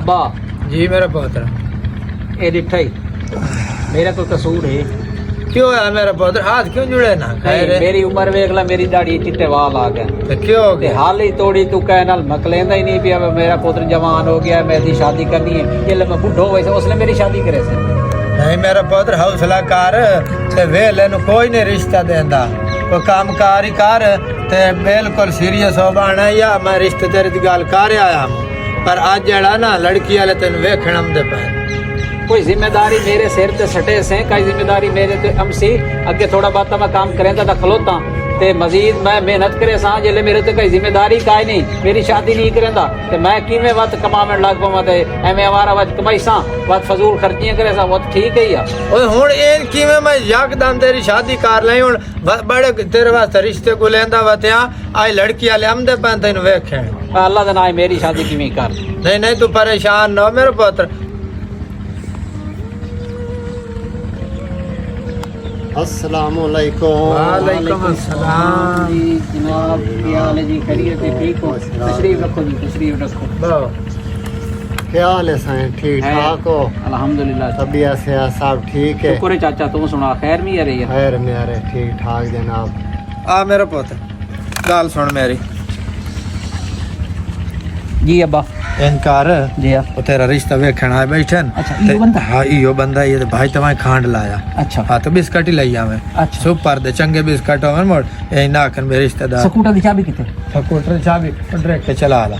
अब्बा जी मेरा पुत्र, ये डिठा ही मेरा कोई कसूर है? क्यों है मेरा पुत्र? हाथ क्यों जुड़े ना? नहीं, मेरी उम्र वेख ला, मेरी दाढ़ी चिट्टे वाल आ गए तो क्यों हो ते गया? हाल ही तोड़ी तू कह नाल मकलेंदा ही नहीं पिया। मेरा पुत्र जवान हो गया, मेरी शादी करनी है। ये ले मैं बुढ़ो वैसे उसने मेरी शादी करे से। नहीं मेरा पुत्र, हौसला कर ते वेले नु कोई नहीं रिश्ता देंदा। कोई काम कार ही कर ते बिल्कुल सीरियस हो बाना या मैं रिश्ते तेरे दी गल कर आया हूं। पर आज जड़ा ना लड़की वाले तेन वेखण आंदे पे, कोई जिम्मेदारी मेरे सिर ते सटे से, कई जिम्मेदारी मेरे ते अमसी अगे थोड़ा बहुत मैं काम करेंदा ता खलोता ते मजीद मैं मेहनत करे सा। जेले मेरे ते कोई जिम्मेदारी काई नहीं, मेरी शादी नहीं करेंदा ते मैं किवें वत कमावन लग पवां ते एवें हमारा वत कमाई सा वत फजूल खर्चियां करे सा। वत ठीक है या ओए हुन ए किवें मैं यकदम तेरी शादी कर लई? हुन बड़े तेरे वास्ते रिश्ते को लेंदा वत्या आई लड़की वाले आंदे पे तेन वेखण। अल्लाह दा नाम मेरी शादी किवें कर। नहीं नहीं तू परेशान ना हो मेरे पुत्र। अस्सलाम वालेकुम। वालेकुम अस्सलाम। जी जनाब, क्या हाल है जी? खैरियत है? ठीक हो? तशरीफ रखो जी, तशरीफ रखो। क्या हाल है साईं? ठीक ठाक हो? अल्हम्दुलिल्लाह तबीयत से सब ठीक है? शुक्र है चाचा, तुम सुना खैर में आ रही है? खैर मेरे ठीक ठाक जनाब। आ मेरा पुत्र गल सुन मेरी। जी अब्बा इनकार जी आ। वो तेरा रिश्ता वेखण आए बैठन। अच्छा, इयो बंदा? हाँ इयो बंदा। ये तो भाई तमाई खांड लाया। अच्छा हाँ तो बिस्कट ही लई आवे। अच्छा। सुपर दे चंगे बिस्कट होवन मोड़ ए ना कन मेरे रिश्तेदार। स्कूटर दी चाबी किथे? स्कूटर चाबी डायरेक्ट चला ला।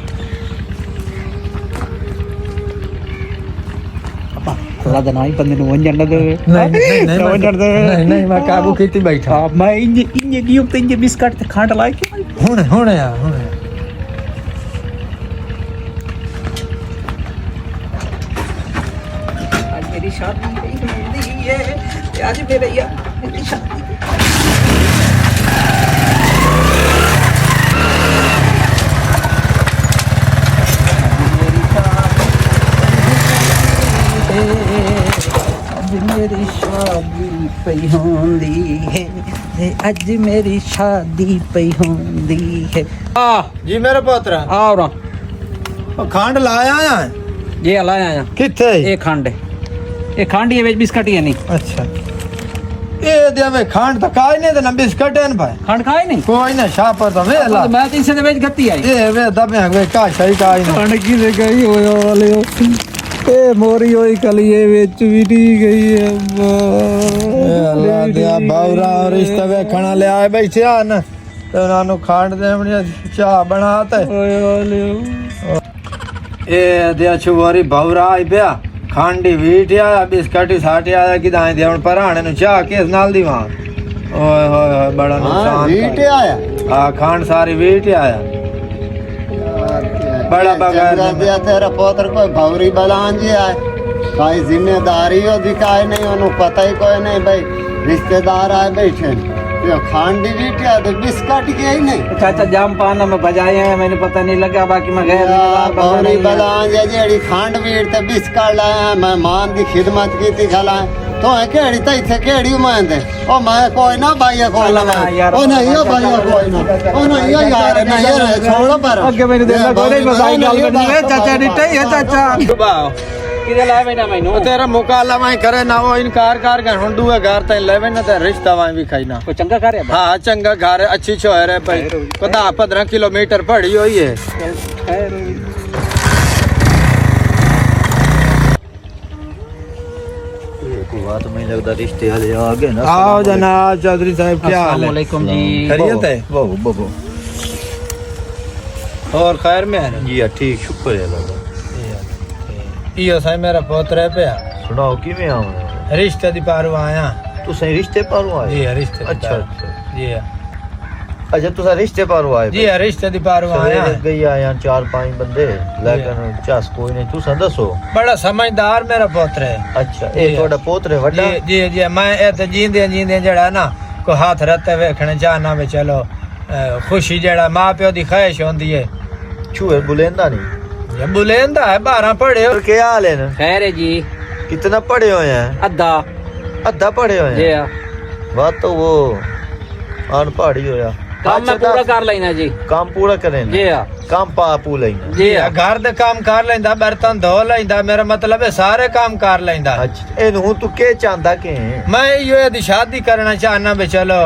अब्बा थोड़ा दिन आई बंदे नु वंजन न दे। नहीं वंजन दे। नहीं मैं काबू कीती बैठा। हां मैं इंजे गियो ते इंजे बिस्कट ते खांड लाए के हुण यार हुण मेरी शादी नहीं है आज मेरे यार मेरी शादी। आज मेरी शादी पई होंदी है, आज मेरी शादी पई होंदी है। आ जी मेरे पुत्र आओ रा ओ खांड लाया है ये लाया आया किथे? ये खंड ये खंड ये वेच बिस्कट ही है नहीं। अच्छा ए दे में खांड तो काई नहीं ना बिस्कट है भाई। खंड खाए नहीं कोई ना शापर तो वे ला। तो मैं तो इसे वेच गत्ती आई ए वे दबे वे का सही काई ना। खंड की से गई होयो वाले हो ए मोरी होई कलिए वेच भी नहीं गई है। ए अल्लाह दिया बावरा और रिश्ता वे खाना ले आए बैठे आ ना तो नानु खांड दे अपनी चाह बनाते ओए वाले ए दिया छुवारी बावरा आई पिया खांडी वीट आया बिस्कट साठ आया कि दाए देवन पर आने नु चाह केस नाल दी वहां। ओए होए बड़ा नुकसान वीट आया। हां खांड सारी वीट आया। बड़ा बगैर दिया तेरा पुत्र कोई भौरी बलान जी है। काई जिम्मेदारी हो दिखाई नहीं, उन्हें पता ही कोई नहीं भाई रिश्तेदार आए बैठे ये खांडी वीट है तो बिस्कट के ही नहीं। चाचा जाम पाना में बजाए हैं, मैंने पता नहीं लगा बाकी मैं गैर भौरी बलान जेड़ी खांड वीट ते बिस्कट लाया मैं मान दी खिदमत की थी खला तो है केड़ी तई थे केड़ी उमंद ओ मैं कोई ना भाई कोई ना ओ नहीं ओ भाई कोई ना ओ नहीं यार नहीं यार छोड़ो पर आगे मैंने देखा कोई मजाक गल करनी है चाचा डिटे है चाचा सुबाओ किदे लाए मैंने मैनू तेरा मुकाला मैं करे ना वो इनकार कर गए हुन दुए घर तई लेवे ना ते रिश्ता वाई भी खाई ना। कोई चंगा घर है? हां चंगा घर है, अच्छी छोर है भाई। 15 किलोमीटर पड़ी हुई है। बात में लगता रिश्ते वाले आ गए ना। आओ जनाब चौधरी साहब क्या हाल अस्सलाम है? वालेकुम जी। खैरियत है? बबो और खैर में है? जी ठीक शुक्र है अल्लाह। इयो साई मेरा पुत्र है पे सुनाओ किवें आवे? रिश्ते दी पारू आया। तू सही रिश्ते पर आए? जी रिश्ते दी अच्छा पारू। अच्छा जी अच्छा तुसा रिश्ते पर आए? जी रिश्ते दी पारू आया। गई आया 4-5 बंदे लेकिन चस कोई नहीं तुसा दसो। बड़ा समझदार मेरा पुत्र है। अच्छा ए तोड़ा पोत्र है वड्डा? जी जी मैं ए ते जींदे जींदे जड़ा ना को हाथ रत्ते वेखने चाहना वे चलो खुशी जड़ा मां प्यो दी ख्वाहिश होंदी है। छुए बुलेंदा नहीं ये बुलेंदा है 12 पढ़े और क्या हाल है ना? खैर है जी। कितना पढ़े हुए हैं? अद्धा अद्धा पढ़े हुए जी हैं। हाँ। बात तो वो अनपढ़ ही होया। काम मैं पूरा कर लेना जी। काम पूरा करें जी हाँ काम पा पू लेना जी हाँ। घर ਦੇ ਕੰਮ ਕਰ ਲੈਂਦਾ ਬਰਤਨ ਧੋ ਲੈਂਦਾ ਮੇਰਾ ਮਤਲਬ ਹੈ ਸਾਰੇ ਕੰਮ ਕਰ ਲੈਂਦਾ अच्छा ਇਹਨੂੰ ਤੂੰ ਕੀ ਚਾਹੁੰਦਾ ਕਿ मैं यो यदि शादी करना चाहना भी चलो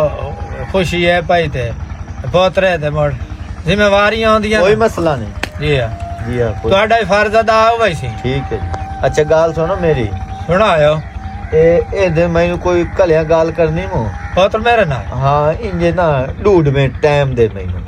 खुशी है भाई थे बहुत रहे थे मोड़ जिम्मेवारियां होंदियां ਕੋਈ ਮਸਲਾ ਨਹੀਂ जी हाँ ਜੀ ਆ ਤੁਹਾਡਾ ਹੀ ਫਰਜ਼ ਅਦਾ ਹੋ ਵੈਸੀ ਠੀਕ ਹੈ ਜੀ। ਅੱਛਾ ਗੱਲ ਸੁਣੋ ਮੇਰੀ ਸੁਣਾਇਓ ਇਹਦੇ ਮੈਨੂੰ ਕੋਈ ਘਲਿਆ ਗੱਲ ਕਰਨੀ ਮੋ ਪੁੱਤ ਮੇਰੇ ਨਾਲ ਹਾਂ ਇੰਜੇ ਨਾ ਡੂਡ ਮੇ ਟਾਈਮ ਦੇ ਮੈਨੂੰ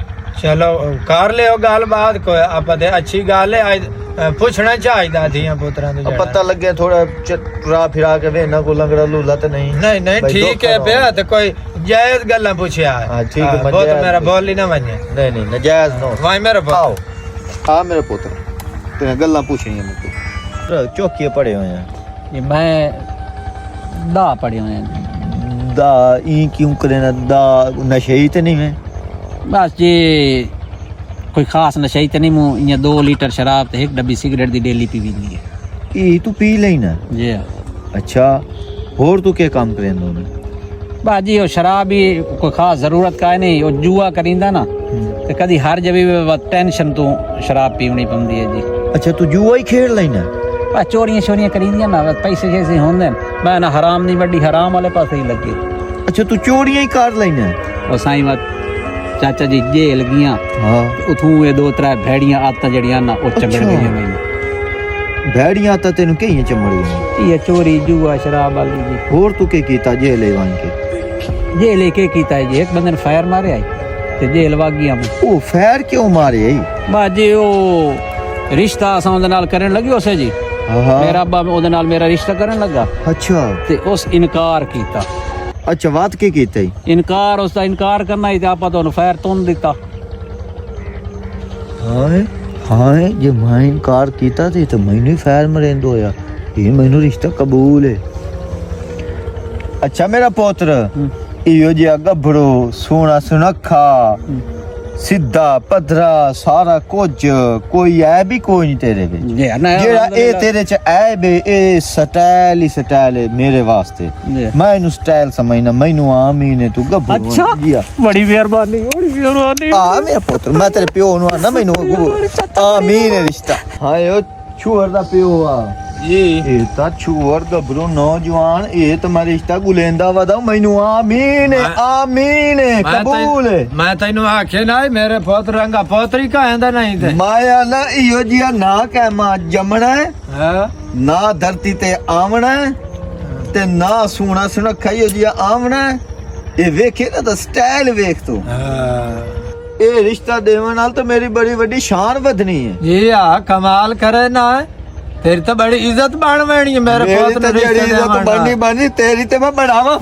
ਚਲੋ ਕਰ ਲਿਓ ਗੱਲਬਾਤ ਕੋਈ ਆਪਾਂ ਤੇ ਅੱਛੀ ਗੱਲ ਹੈ ਪੁੱਛਣਾ ਚਾਹੀਦਾ ਧੀਆਂ ਪੁੱਤਰਾਂ ਤੋਂ ਪਤਾ ਲੱਗਿਆ ਥੋੜਾ ਟਰਾ ਫਿਰਾ ਕੇ ਵੇ ਨਾ ਕੋ ਲੰਗੜਾ ਲੂਲਾ ਤੇ ਨਹੀਂ ਨਹੀਂ ਨਹੀਂ ਬਈ ਠੀਕ ਦੁੱਖ ਹੈ ਨਾ ਪਿਆ ਤੇ ਕੋਈ ਜਾਇਜ਼ ਗੱਲਾਂ ਪੁੱਛਿਆ ਹਾਂ, ਠੀਕ ਹੈ, ਮੈਂ ਬਹੁਤ ਜਾਇਜ਼ ਮੇਰਾ ਪੁੱਛ- ਬੋਲੀ ਨਾ ਮੰਨੇ ਨਹੀਂ ਨਹੀਂ ਨਜਾਇਜ਼ ਨੋ ਵਾਈ ਮੇਰਾ ਆਓ ਪੁੱਤ ਆ ਮੇਰਾ ਪੁੱਤਰ ਤੇ ਗੱਲਾਂ ਪੁੱਛਣੀਆਂ ਮੈਨੂੰ ਚੌਕੀਏ ਪੜੇ ਹੋਏ ਆ ये मैं दा पड़े हुए हैं ਦਾ ਇਹ ਕਿਉਂ ਕਰੇ ਨਾ ਦਾ ਨਸ਼ੇ ਹੀ ਤੇ ਨਹੀਂ ਮੈਂ बस जी कोई खास नशा ही तो नहीं मुँह इयां 2 लीटर शराब ते 1 डब्बी सिगरेट दी डेली पी दी है ਇਹ ਤੂੰ ਪੀ ਲੈਣਾ जी हाँ ਅੱਛਾ ਹੋਰ ਤੂੰ ਕੀ ਕੰਮ ਕਰੇਂਦਾ ਉਹਨੇ बाजी वो शराब ही कोई खास जरूरत का है नहीं वो जुआ करींदा ना ते कदी हर जब भी टेंशन तो शराब पीवनी पौंदी है जी ਅੱਛਾ ਤੂੰ ਜੂਆ ਹੀ ਖੇਡ ਲੈਣਾ बस चोरियां शोरियां करींदियां ना बस पैसे कैसे होंदे मैं ना हराम नहीं बड़ी हराम वाले पासे ही लगे ਅੱਛਾ ਤੂੰ ਚੋਰੀਆਂ ਹੀ ਕਰ ਲੈਣਾ और साईं मत चाचा जी जेल गियां ਹਾਂ उथों ये 2-3 भेड़ियां आता जड़ियां ना ओ चमड़ अच्छा। गईयां मैनू ਭੈੜੀਆਂ ਤਾਂ ਤੈਨੂੰ ਕਈਆਂ ਚਮੜ ਗਈਆਂ ये चोरी जुआ शराब वाली जी ਹੋਰ ਤੂੰ ਕੀ ਕੀਤਾ ਜੇ ਲੈ ਵਾਂ ਕੇ जेल के कीता है जी एक बंदे ने फायर मारे आई ते जेल वग गया मैं ਉਹ ਫੈਰ ਕਿਉਂ ਮਾਰੇ बाजी ओ रिश्ता असां उहदे नाल करन लगी उसे जी ਹਾਂ ਹਾਂ मेरा अब्बा उहदे नाल मेरा रिश्ता करन लगा ਅੱਛਾ ते उस इनकार कीता ਅੱਛਾ ਬਾਤ ਕੀ ਕੀਤਾ इनकार उसका इनकार करना ही ते आपा तो फायर तुन दिता ਹਾਂ ਹਾਂ ਜੇ ਮੈਂ ਇਨਕਾਰ ਕੀਤਾ ਤੇ ਮੈਨੂੰ ਹੀ ਫੈਰ ਮਰੇਂਦ ਹੋਇਆ ਇਹ ਮੈਨੂੰ ਰਿਸ਼ਤਾ ਕਬੂਲ ਹੈ ਅੱਛਾ ਮੇਰਾ ਪੁੱਤਰ ਇਹੋ ਜਿਹਾ ਗੱਭਰੂ ਸੋਹਣਾ ਸੁਨੱਖਾ ਸਿੱਧਾ ਪਧਰਾ ਸਾਰਾ ਕੁਝ ਕੋਈ ਐ ਵੀ ਕੋਈ ਨਹੀਂ ਤੇਰੇ ਵਿੱਚ जी ना ਜਿਹੜਾ ਇਹ ਤੇਰੇ ਚ ਐਬ ਹੈ ਇਹ ਸਟਾਈਲ ਹੀ ਸਟਾਈਲ ਹੈ ਮੇਰੇ ਵਾਸਤੇ जी ਮੈਂ ਇਹਨੂੰ ਸਟਾਈਲ ਸਮਝਣਾ ਮੈਨੂੰ ਆਮੀਨ ਹੈ ਤੂੰ ਗੱਭਰੂ अच्छा ਜੀ ਆ बड़ी मेहरबानी ਆ ਮੇਰਾ ਪੁੱਤਰ ਮੈਂ ਤੇਰੇ ਪਿਓ ਨੂੰ ਆਣਾ ਮੈਨੂੰ ਆਮੀਨ ਹੈ ਰਿਸ਼ਤਾ ਹਾਏ ਉਹ ਛੂਰ ਦਾ ਪਿਓ ਆ ਜੀ ਇਹ ਤਾਂ ਛੂਰ ਗੱਭਰੂ ਨੌਜਵਾਨ ਇਹ ਤੁਹਾਡਾ ਰਿਸ਼ਤਾ ਗੁਲੇਂਦਾ ਵਦਾ ਮੈਨੂੰ ਆਮੀਨ ਹੈ ਆਮੀਨ ਹੈ ਕਬੂਲ ਹੈ ਮੈਂ ਤੈਨੂੰ ਆਖੇ ਨਾ ਮੇਰੇ ਪੁੱਤ ਰੰਗਾ ਪੋਤਰੀ ਕਹਿੰਦਾ ਨਹੀਂ ਤੇ ਮਾਇਆ ਨਾ ਇਹੋ ਜਿਹਾ ਨਾ ਕਹਿ ਮਾਂ ਜੰਮਣਾ ਹੈ ਹਾਂ ਨਾ ਧਰਤੀ ਤੇ ਆਵਣਾ ਹੈ ਤੇ ਨਾ ਸੋਹਣਾ ਸੁਨੱਖਾ ਇਹੋ ਜਿਹਾ ਆਵਣਾ ਹੈ ਇਹ ਵੇਖੇ ਨਾ ਤਾਂ ਸਟਾਈਲ ਵੇਖ ਤੂੰ ਇਹ ਰਿਸ਼ਤਾ ਦੇਵਣ ਨਾਲ ਤਾਂ ਮੇਰੀ ਬੜੀ ਵੱਡੀ ਸ਼ਾਨ ਵਧਣੀ ਹੈ ਜੀ ਆ ਕਮਾਲ ਕਰੇ ਨਾ ਤੇਰੀ ਤਾਂ ਬੜੀ ਇੱਜ਼ਤ ਬਣ ਵੈਣੀ ਹੈ ਮੇਰੇ ਮੇਰੀ ਪੁੱਤ ਤਾਂ ਨੂੰ ਜਿਹੜੀ ਰਿਸ਼ਤੇ ਇੱਜ਼ਤ ਦੇਵਾਂ ਬਣਨੀ ਤੇਰੀ ਤੇ ਮੈਂ ਬਣਾਵਾਂ